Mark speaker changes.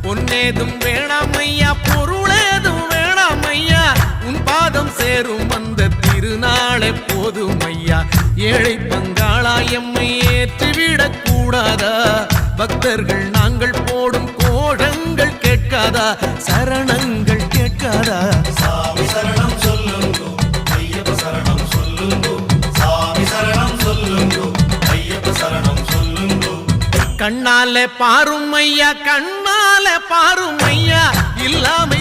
Speaker 1: பொன்னேதும் வேணாமையா பொருளேதும் வேணாமையா உன் பாதம் சேரும் அந்த திருநாளை போதும் ஐயா ஏழை பங்காளா எம்மை ஏற்றிவிடக் கூடாதா பக்தர்கள் நாங்கள் போடும் கோஷங்கள் கேட்காதா சரணங்கள் கேட்காதா
Speaker 2: சாமி சரணம் சொல்லுங்கோ ஐயப்ப சரணம் சொல்லுங்கோ சாமி சரணம் சொல்லுங்கோ ஐயப்ப சரணம் சொல்லுங்கோ
Speaker 1: கண்ணால பாரும் ஐயா கண்ணால பாரும் ஐயா இல்லாம